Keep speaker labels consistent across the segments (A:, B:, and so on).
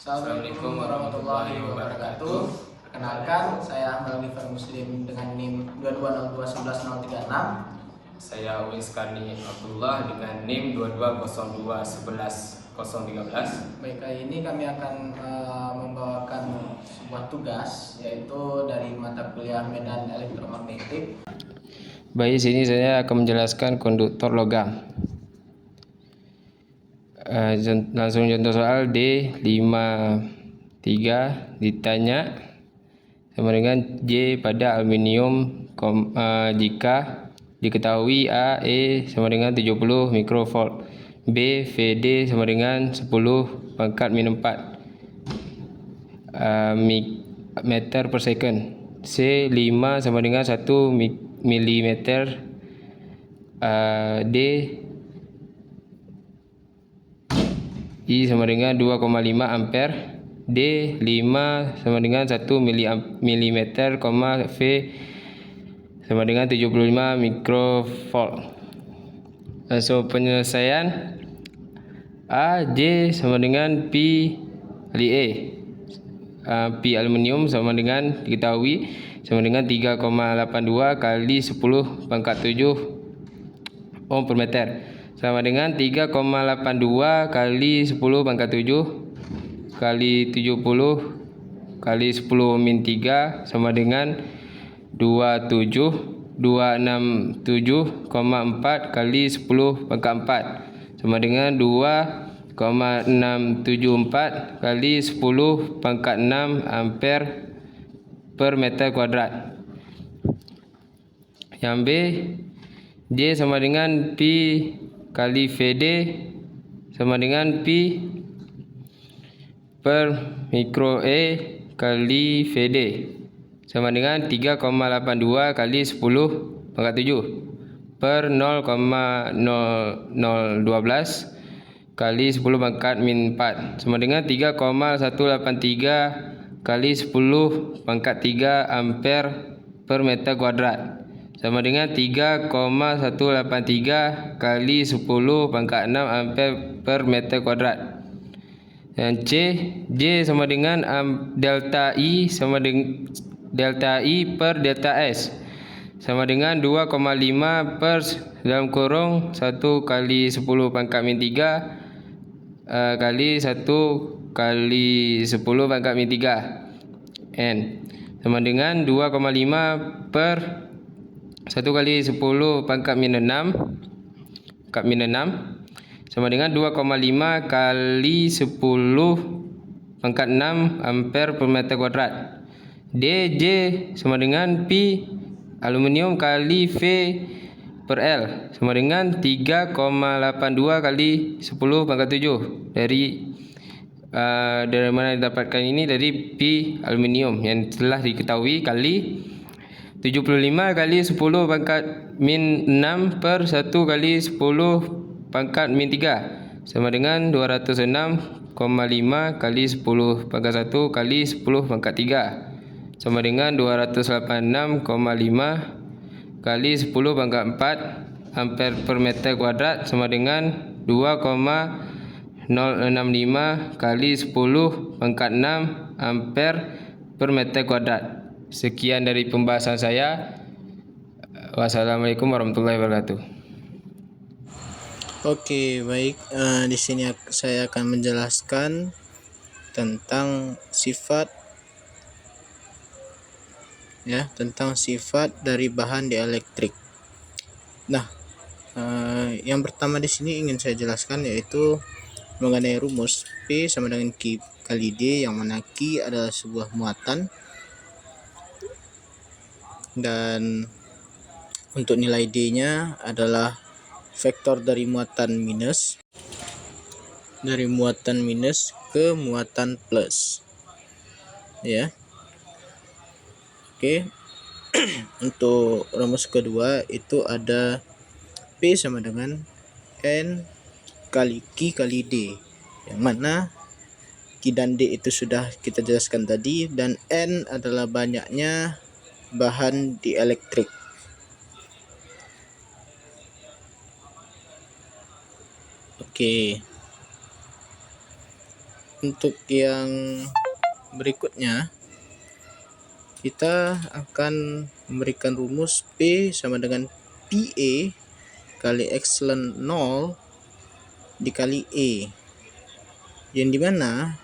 A: Assalamualaikum warahmatullahi wabarakatuh. Perkenalkan, saya Ahmad Alifan Muslim dengan NIM 2202111036.
B: Saya Uwais Karni Abdullah dengan NIM 2202111013.
A: Baik, kali ini kami akan membawakan sebuah tugas, yaitu dari mata kuliah medan elektromagnetik.
B: Baik, sini saya akan menjelaskan konduktor logam. Langsung contoh soal D53 ditanya sama dengan J pada aluminium jika diketahui A, E sama dengan 70 mikrovolt, B, VD sama dengan 10 pangkat min 4 meter per second, C 5 sama dengan 1 milimeter, D I sama dengan 2,5 ampere, D 5 sama dengan 1 milimeter, V sama dengan 75 mikrovolt. So penyelesaian A, J sama dengan P kali E. P aluminium sama dengan diketahui sama dengan 3,82 kali 10 pangkat 7 ohm per meter, sama dengan 3,82 kali 10 pangkat 7 kali 70 kali 10 min 3 sama dengan 267,4 kali 10 pangkat 4 sama dengan 2,674 kali 10 pangkat 6 ampere per meter kuadrat. Yang B, J sama dengan P kali VD sama dengan P per mikro E kali VD sama dengan 3,82 kali 10 pangkat 7 per 0,0012 kali 10 pangkat min 4 sama dengan 3,183 kali 10 pangkat 3 ampere per meter kuadrat sama dengan 3,183 kali 10 pangkat 6 ampere per meter kuadrat. Dan J sama dengan delta I sama dengan delta I per delta S sama dengan 2,5 per dalam kurung 1 kali 10 pangkat min 3 kali 1 kali 10 pangkat min 3 N sama dengan 2,5 per 1 kali 10 pangkat min 6 sama dengan 2,5 kali 10 pangkat 6 ampere per meter kuadrat. DJ sama dengan P aluminium kali V per L sama dengan 3,82 kali 10 pangkat 7. Dari mana didapatkan ini? Dari P aluminium yang telah diketahui kali 75 kali 10 pangkat min 6 per 1 kali 10 pangkat min 3 sama dengan 206,5 kali 10 pangkat 1 kali 10 pangkat 3 sama dengan 286,5 kali 10 pangkat 4 ampere per meter kuadrat sama dengan 2,065 kali 10 pangkat 6 ampere per meter kuadrat. Sekian dari pembahasan saya. Wassalamualaikum warahmatullahi wabarakatuh.
A: Oke, baik. Di sini saya akan menjelaskan tentang sifat dari bahan dielektrik. Nah, yang pertama di sini ingin saya jelaskan yaitu mengenai rumus P sama dengan Q kali D, yang mana Q adalah sebuah muatan dan untuk nilai D-nya adalah vektor dari muatan minus ke muatan plus, ya. Oke. Untuk rumus kedua itu ada P sama dengan N kali Q kali D, yang mana Q dan D itu sudah kita jelaskan tadi, dan N adalah banyaknya bahan dielektrik. Oke. untuk yang berikutnya kita akan memberikan rumus P sama dengan PA kali epsilon 0 dikali E, yang dimana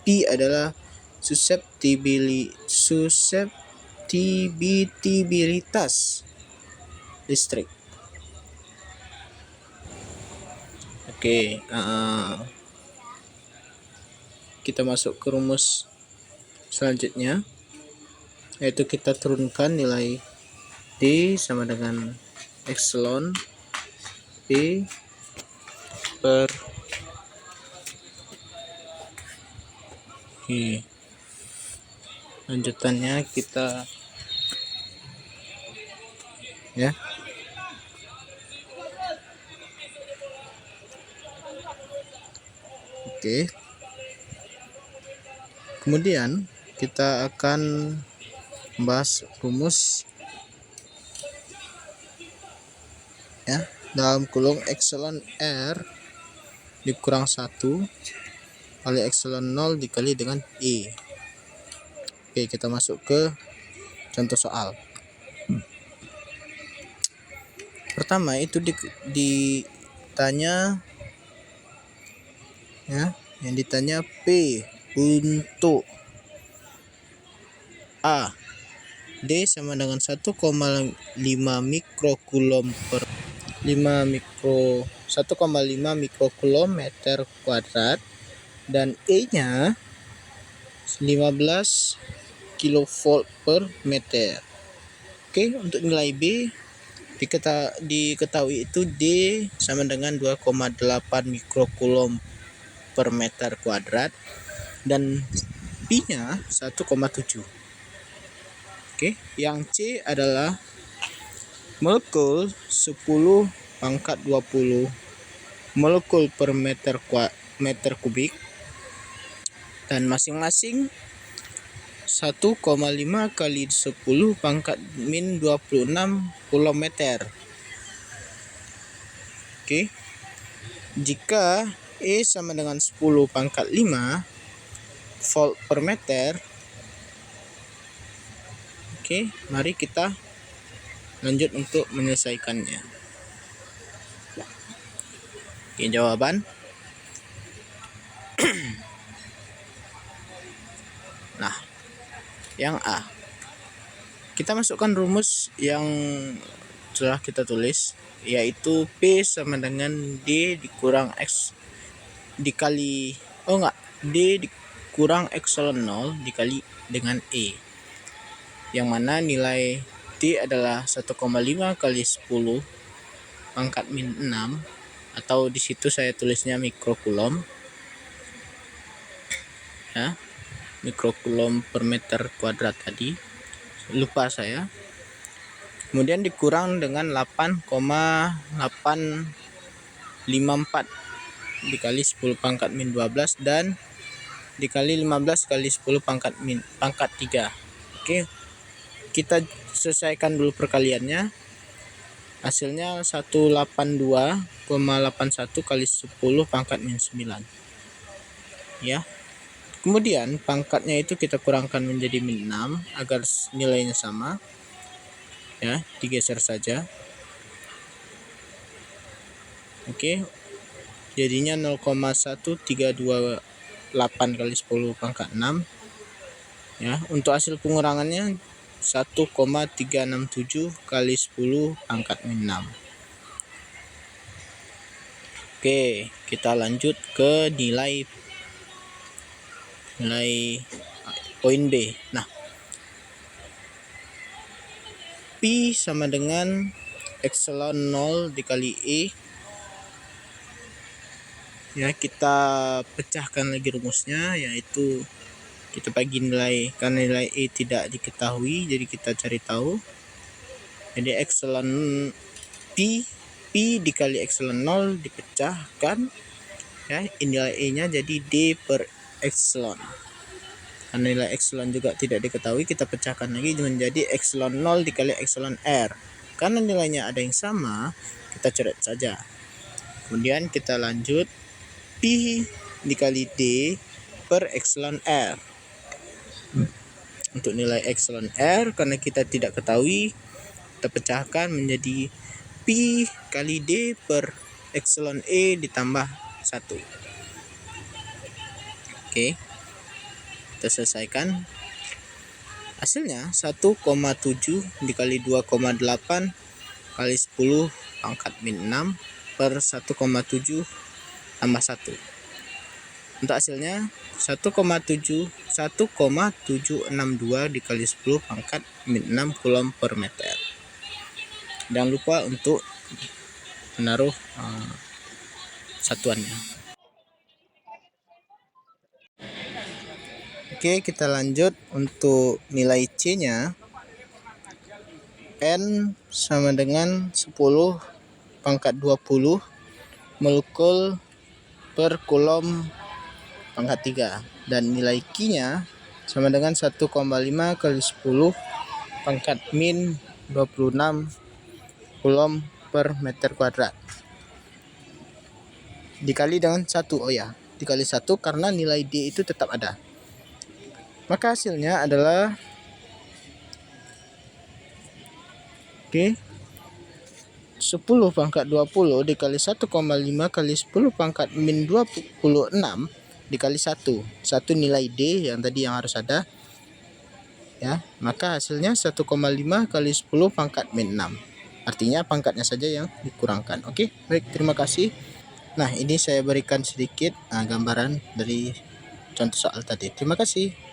A: P adalah susceptibilitas listrik. Oke, kita masuk ke rumus selanjutnya, yaitu kita turunkan nilai D sama dengan epsilon P per Oke. Lanjutannya kita ya. Oke. Kemudian kita akan membahas rumus ya, dalam kurung epsilon R dikurang 1 kali epsilon 0 dikali dengan E. Oke, kita masuk ke contoh soal. Pertama itu ditanya ya, yang ditanya P untuk A, D sama dengan 1,5 mikrokulom per 1,5 mikrokulom meter kuadrat dan E-nya 15 kilovolt per meter. Oke, untuk nilai B diketahui itu D sama dengan 2,8 mikrokulom per meter kuadrat dan P-nya 1,7. Oke, yang C adalah molekul 10 pangkat 20 molekul per meter kubik dan masing-masing 1,5 kali 10 pangkat min 26 kilometer. Oke. Jika E sama dengan 10 pangkat 5 volt per meter. Oke, mari kita lanjut untuk menyelesaikannya. Oke, jawaban. Nah, yang A. Kita masukkan rumus yang telah kita tulis, yaitu P sama dengan D dikurang X dikali D dikurang epsilon 0 dikali dengan E, yang mana nilai D adalah 1,5 kali 10 pangkat min 6, atau di situ saya tulisnya mikrokulom ya, mikrokulom per meter kuadrat tadi, lupa saya. Kemudian dikurang dengan 8,854 dikali 10 pangkat min 12 dan dikali 15 kali 10 pangkat 3. Oke, kita selesaikan dulu perkaliannya. Hasilnya 182,81 kali 10 pangkat min 9 ya. Kemudian pangkatnya itu kita kurangkan menjadi min 6 agar nilainya sama ya, digeser saja. Oke, jadinya 0,1328 kali 10 pangkat 6 ya. Untuk hasil pengurangannya 1,367 kali 10 pangkat min 6. Oke, kita lanjut ke nilai poin B. Nah, P sama dengan epsilon 0 dikali E ya. Kita pecahkan lagi rumusnya, yaitu kita bagi nilai, karena nilai E tidak diketahui jadi kita cari tahu. Jadi epsilon P dikali epsilon 0 dipecahkan ya, nilai E nya jadi D per epsilon. Karena nilai epsilon juga tidak diketahui, kita pecahkan lagi menjadi epsilon 0 dikali epsilon R. Karena nilainya ada yang sama, kita coret saja. Kemudian kita lanjut, P dikali D per epsilon R. Untuk nilai epsilon R, karena kita tidak ketahui, kita pecahkan menjadi Pi kali D per epsilon E ditambah 1. Oke, kita selesaikan. Hasilnya 1,7 dikali 2,8 kali 10 pangkat min 6 per 1,7 tambah 1. Untuk hasilnya 1,7 1,762 dikali 10 pangkat min 6 coulomb per meter. Jangan lupa untuk menaruh satuannya. Oke, kita lanjut untuk nilai C nya. N sama dengan 10 pangkat 20 molekul per coulomb pangkat 3, dan nilai Q nya sama dengan 1,5 kali 10 pangkat min 26 coulomb per meter kuadrat dikali dengan 1. Dikali 1 karena nilai D itu tetap ada. Maka hasilnya adalah 10 pangkat 20 dikali 1,5 kali 10 pangkat min 26 dikali 1 nilai D yang tadi yang harus ada, ya. Maka hasilnya 1,5 kali 10 pangkat min 6. Artinya pangkatnya saja yang dikurangkan. Oke, baik, terima kasih. Nah, ini saya berikan sedikit gambaran dari contoh soal tadi. Terima kasih.